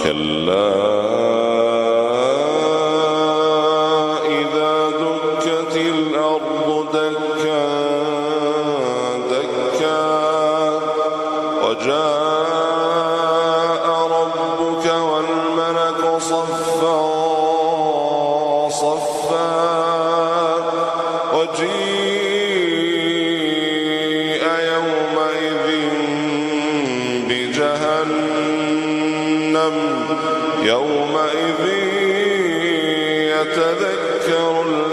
كلا إذا دكت الأرض دكا دكا وجاء ربك والملك صفا صفا وجيء يومئذ بجهنم يومئذ يتذكر